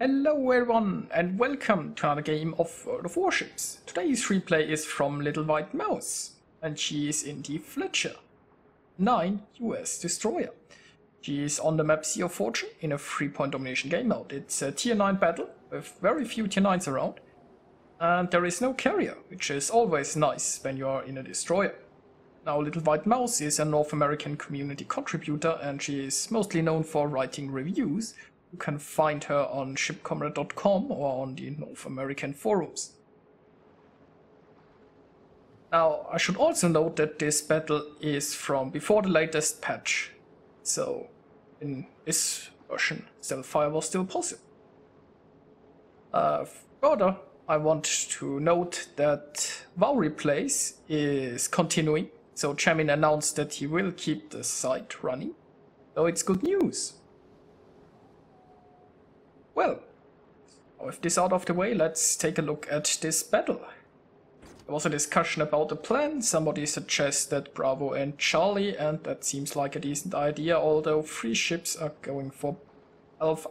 Hello everyone and welcome to another game of World of Warships. Today's replay is from LittleWhiteMouse and she is in the Fletcher 9 US destroyer. She is on the map Sea of Fortune in a 3-point domination game mode. It's a tier 9 battle with very few tier 9s around and there is no carrier, which is always nice when you are in a destroyer. Now LittleWhiteMouse is a North American community contributor and she is mostly known for writing reviews. You can find her on shipcomrade.com or on the North American forums. Now, I should also note that this battle is from before the latest patch, so in this version, self-fire was still possible. Further, I want to note that Warships is continuing, so Chamin announced that he will keep the site running, so it's good news. Well, with this out of the way, let's take a look at this battle. There was a discussion about the plan. Somebody suggested Bravo and Charlie, and that seems like a decent idea, although 3 ships are going for Alpha.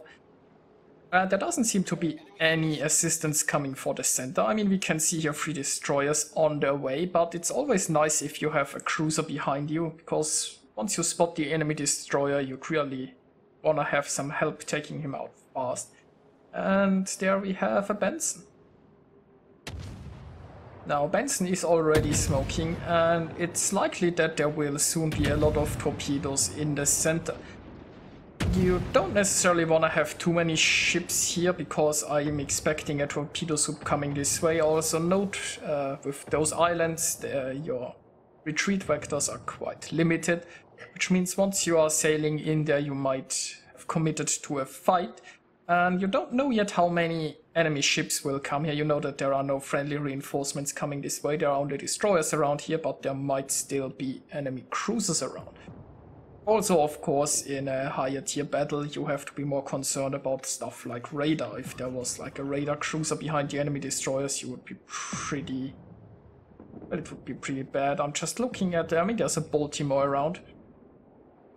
There doesn't seem to be any assistance coming for the center. I mean, we can see here 3 destroyers on their way, but it's always nice if you have a cruiser behind you, because once you spot the enemy destroyer, you really want to have some help taking him out fast. And there we have a Benson. Now Benson is already smoking and it's likely that there will soon be a lot of torpedoes in the center. You don't necessarily want to have too many ships here because I am expecting a torpedo soup coming this way. Also note with those islands your retreat vectors are quite limited, which means once you are sailing in there you might have committed to a fight. And you don't know yet how many enemy ships will come here. You know that there are no friendly reinforcements coming this way. There are only destroyers around here, but there might still be enemy cruisers around. Also, of course, in a higher tier battle, you have to be more concerned about stuff like radar. If there was like a radar cruiser behind the enemy destroyers, you would be pretty... well, it would be pretty bad. I'm just looking at... I mean, there's a Baltimore around.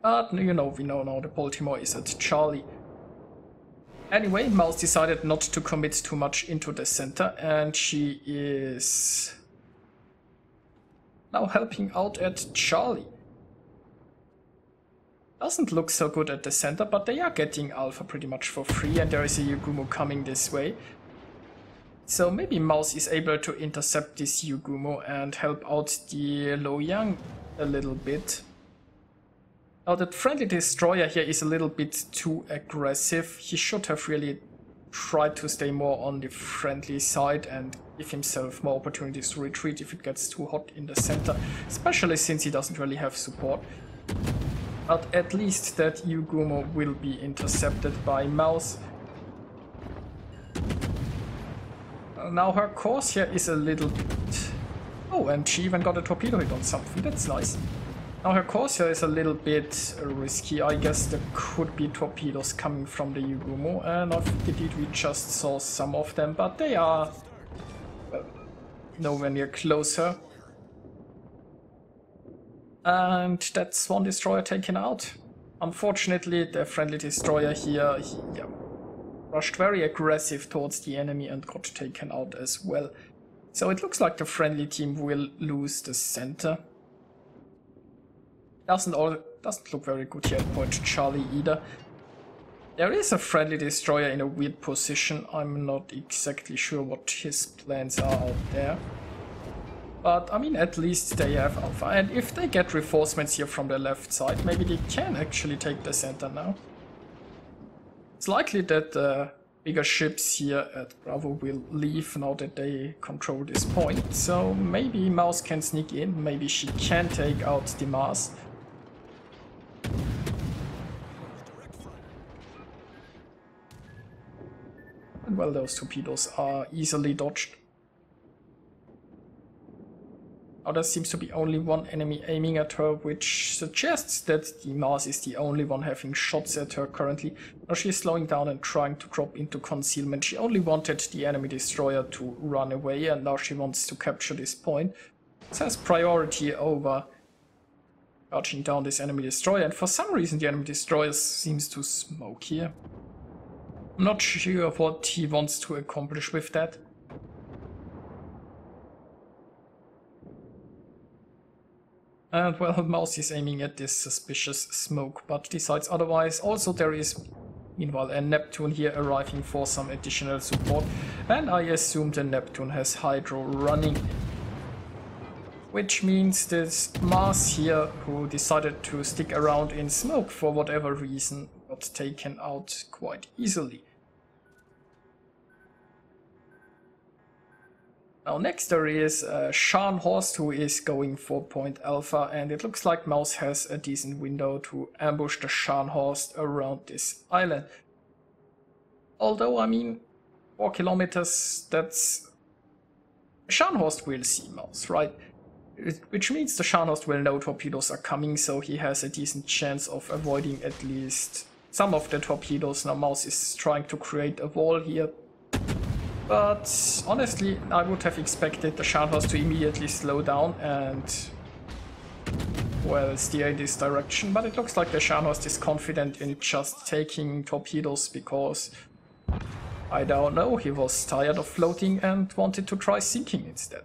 But, you know, we know now the Baltimore is at Charlie. Anyway, Mouse decided not to commit too much into the center, and she is now helping out at Charlie. Doesn't look so good at the center, but they are getting Alpha pretty much for free, and there is a Yugumo coming this way. So maybe Mouse is able to intercept this Yugumo and help out the Loyang a little bit. Now that friendly destroyer here is a little bit too aggressive. He should have really tried to stay more on the friendly side and give himself more opportunities to retreat if it gets too hot in the center, especially since he doesn't really have support. But at least that Yugumo will be intercepted by Mouse. Now her course here is a little bit... oh, and she even got a torpedo hit on something, that's nice. Now her course here is a little bit risky. I guess there could be torpedoes coming from the Yugumo, and I think indeed we just saw some of them, but they are nowhere near closer. And that's one destroyer taken out. Unfortunately, the friendly destroyer here rushed very aggressive towards the enemy and got taken out as well. So it looks like the friendly team will lose the center. Doesn't look very good here at Point Charlie either. There is a friendly destroyer in a weird position. I'm not exactly sure what his plans are out there. But I mean, at least they have Alpha. And if they get reinforcements here from the left side, maybe they can actually take the center now. It's likely that the bigger ships here at Bravo will leave now that they control this point. So maybe Mouse can sneak in. Maybe she can take out the Mars. And well, those torpedoes are easily dodged. Now there seems to be only one enemy aiming at her, which suggests that the Mars is the only one having shots at her currently. Now she's slowing down and trying to drop into concealment. She only wanted the enemy destroyer to run away, and now she wants to capture this point. It has priority over charging down this enemy destroyer, and for some reason the enemy destroyer seems to smoke here. I'm not sure what he wants to accomplish with that. And well, Mouse is aiming at this suspicious smoke, but decides otherwise. Also, there is, meanwhile, a Neptune here arriving for some additional support. And I assume the Neptune has Hydro running. Which means this Mars here, who decided to stick around in smoke for whatever reason, got taken out quite easily. Now next there is Scharnhorst, who is going for Point Alpha, and it looks like Mouse has a decent window to ambush the Scharnhorst around this island. Although, I mean, 4 kilometers, that's... Scharnhorst will see Mouse, right? Which means the Scharnhorst will know torpedoes are coming, so he has a decent chance of avoiding at least some of the torpedoes. Now Mouse is trying to create a wall here. But honestly, I would have expected the Scharnhorst to immediately slow down and, well, steer in this direction. But it looks like the Scharnhorst is confident in just taking torpedoes because, I don't know, he was tired of floating and wanted to try sinking instead.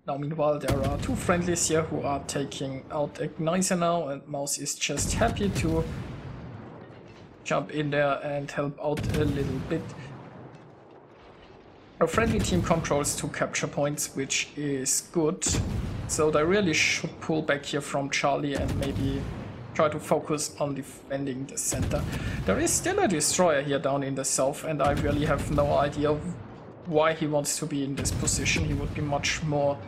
Now meanwhile there are two friendlies here who are taking out Igniter now, and Mouse is just happy to jump in there and help out a little bit. Our friendly team controls 2 capture points, which is good. So they really should pull back here from Charlie and maybe try to focus on defending the center. There is still a destroyer here down in the south, and I really have no idea why he wants to be in this position. He would be much more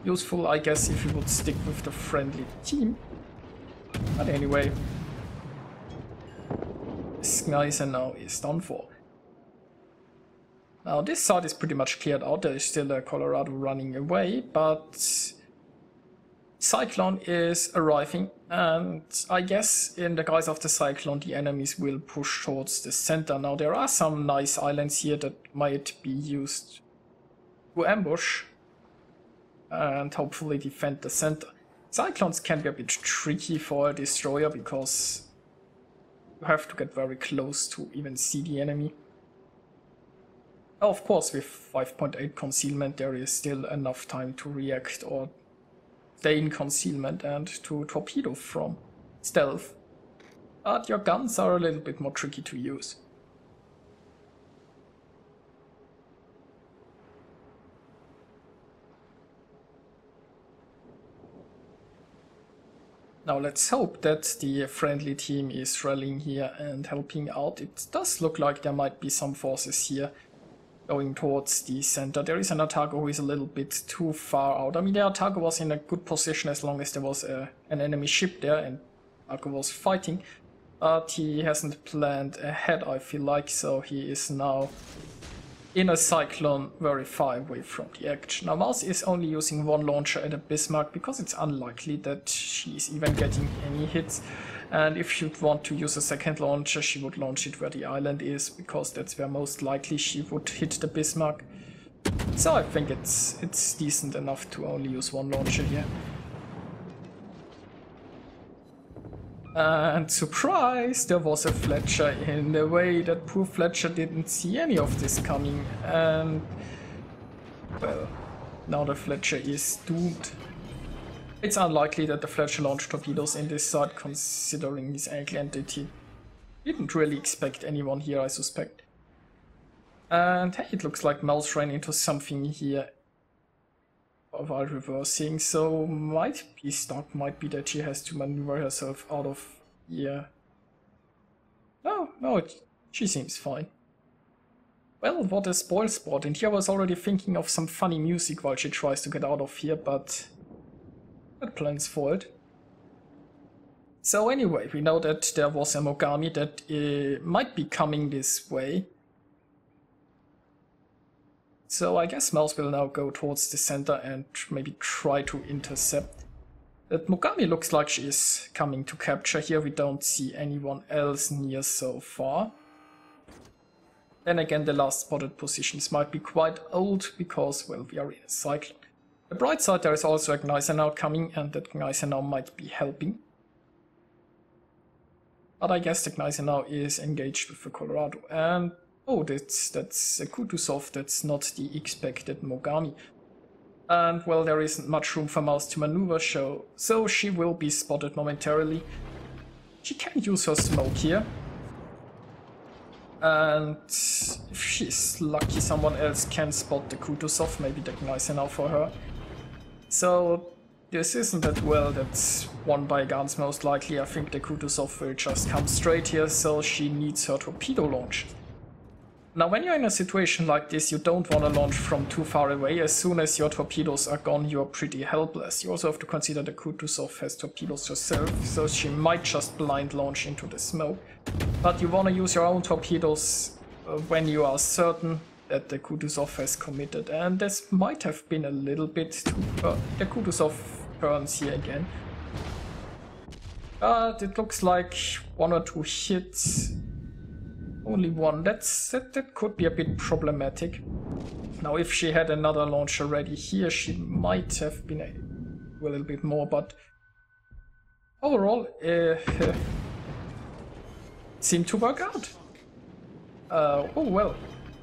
useful, I guess, if he would stick with the friendly team. But anyway, Igniter now is done for. Now this side is pretty much cleared out. There is still a Colorado running away, but Cyclone is arriving, and I guess in the guise of the Cyclone the enemies will push towards the center. Now there are some nice islands here that might be used to ambush and hopefully defend the center. Cyclones can be a bit tricky for a destroyer because you have to get very close to even see the enemy. Of course, with 5.8 concealment there is still enough time to react or stay in concealment and to torpedo from stealth. But your guns are a little bit more tricky to use. Now let's hope that the friendly team is rallying here and helping out. It does look like there might be some forces here going towards the center. There is an Otago who is a little bit too far out. I mean, the Otago was in a good position as long as there was an enemy ship there and Otago was fighting. But he hasn't planned ahead, I feel like, so he is now in a Cyclone very far away from the action. Now Mouse is only using 1 launcher at a Bismarck because it's unlikely that she's even getting any hits. And if she'd want to use a second launcher, she would launch it where the island is, because that's where most likely she would hit the Bismarck. So I think it's decent enough to only use 1 launcher here. And surprise, there was a Fletcher in the way. That poor Fletcher didn't see any of this coming, and well, now the Fletcher is doomed. It's unlikely that the Fletcher launched torpedoes in this side, considering his angle, and that he didn't really expect anyone here, I suspect. And hey, it looks like Mouse ran into something here while reversing, so might be stuck, might be that she has to maneuver herself out of here. No, she seems fine. Well, what a spoil sport, and here I was already thinking of some funny music while she tries to get out of here, but that plan's foiled. So anyway, we know that there was a Mogami that might be coming this way. So I guess Mouse will now go towards the center and maybe try to intercept. That Mogami looks like she is coming to capture. Here we don't see anyone else near so far. Then again, the last spotted positions might be quite old because, well, we are in a cyclone. The bright side, there is also a Gneisenau coming, and that Gneisenau might be helping. But I guess the Gneisenau is engaged with the Colorado. And oh, that's a Kutuzov, that's not the expected Mogami. And well, there isn't much room for Mouse to maneuver, so she will be spotted momentarily. She can use her smoke here. And if she's lucky, someone else can spot the Kutuzov, maybe the Gneisenau for her. So this isn't that well, that's won by guns most likely. I think the Kutuzov will just come straight here, so she needs her torpedo launch. Now when you're in a situation like this, you don't want to launch from too far away. As soon as your torpedoes are gone, you're pretty helpless. You also have to consider the Kutuzov has torpedoes herself, so she might just blind launch into the smoke. But you want to use your own torpedoes when you are certain that the Kutuzov has committed. And this might have been a little bit too... the Kutuzov burns here again. But it looks like 1 or 2 hits. Only one. That could be a bit problematic. Now, if she had another launcher ready here, she might have been a little bit more, but overall, it seemed to work out. Oh well,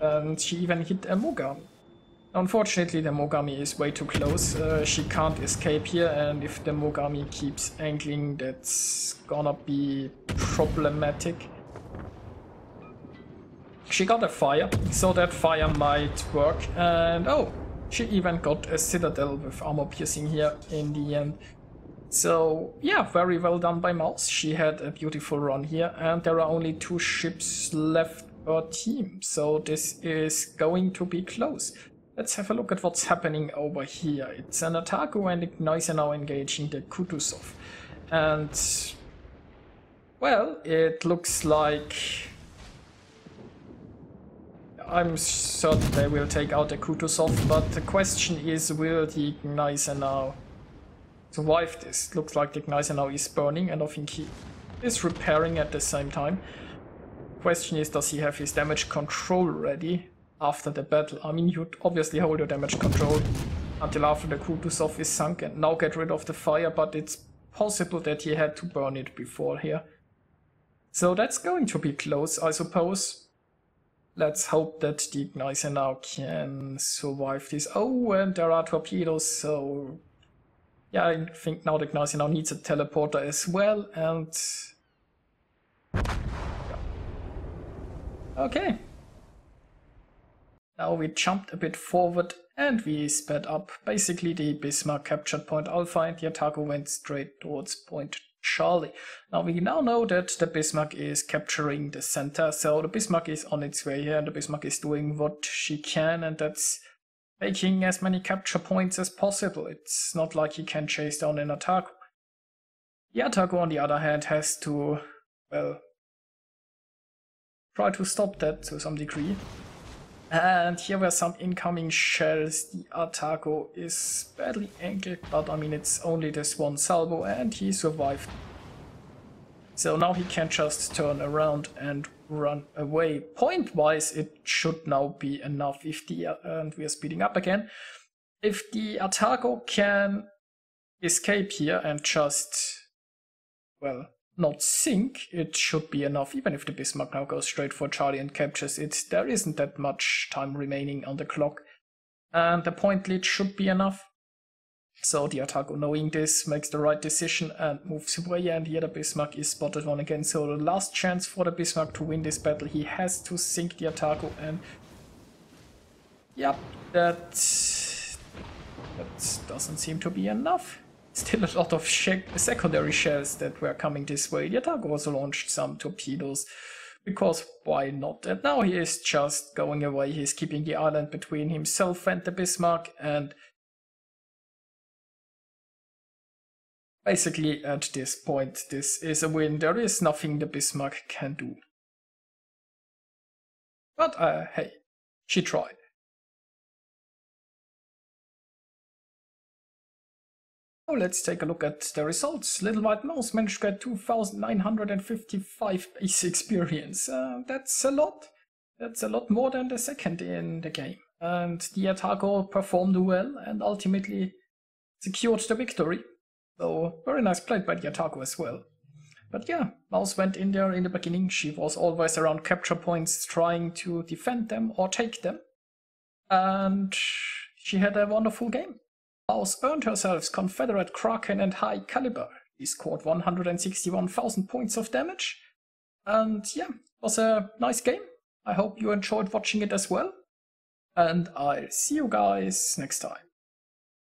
and she even hit a Mogami. Unfortunately, the Mogami is way too close. She can't escape here, and if the Mogami keeps angling, that's gonna be problematic. She got a fire, so that fire might work, and oh, she even got a Citadel with armor piercing here in the end. So yeah, very well done by Mouse. She had a beautiful run here, and there are only 2 ships left per team, so this is going to be close. Let's have a look at what's happening over here. It's an Ataku and a Gneisenau engaging the Kutuzov. And well, it looks like... I'm certain they will take out the Kutuzov, but the question is, will the Gneisenau survive this? Looks like the Gneisenau is burning, and I think he is repairing at the same time. Question is, does he have his damage control ready after the battle? I mean, you'd obviously hold your damage control until after the Kutuzov is sunk and now get rid of the fire, but it's possible that he had to burn it before here. So that's going to be close, I suppose. Let's hope that the Gneisenau can survive this. Oh, and there are torpedoes, so... yeah, I think now the Gneisenau needs a teleporter as well, and... yeah. Okay. Now we jumped a bit forward and we sped up. Basically the Bismarck captured Point Alpha and the Ataku went straight towards Point Charlie. Now we know that the Bismarck is capturing the center, so the Bismarck is on its way here and the Bismarck is doing what she can, and that's making as many capture points as possible. It's not like he can chase down an Ataku. The Ataku on the other hand has to, well, try to stop that to some degree. And here were some incoming shells. The Ataku is badly angled, but I mean it's only this one salvo and he survived. So now he can just turn around and run away. Point-wise it should now be enough if the, and we are speeding up again. If the Ataku can escape here and just, well, not sink, it should be enough. Even if the Bismarck now goes straight for Charlie and captures it, there isn't that much time remaining on the clock. And the point lead should be enough. So the Ataku, knowing this, makes the right decision and moves away, and here the Bismarck is spotted on again. So the last chance for the Bismarck to win this battle, he has to sink the Ataku, and yep, that doesn't seem to be enough. Still a lot of secondary shells that were coming this way. The Ataku also launched some torpedoes, because why not? And now he is just going away. He's keeping the island between himself and the Bismarck, and basically at this point this is a win. There is nothing the Bismarck can do. But hey, she tried. Oh, let's take a look at the results. LittleWhiteMouse managed to get 2,955 base experience. That's a lot. That's a lot more than the second in the game. And the Ataku performed well and ultimately secured the victory. So very nice played by the Ataku as well. But yeah, Mouse went in there in the beginning. She was always around capture points trying to defend them or take them. And she had a wonderful game. Mouse earned herself Confederate Kraken and High Caliber. He scored 161,000 points of damage. And yeah, it was a nice game. I hope you enjoyed watching it as well. And I'll see you guys next time.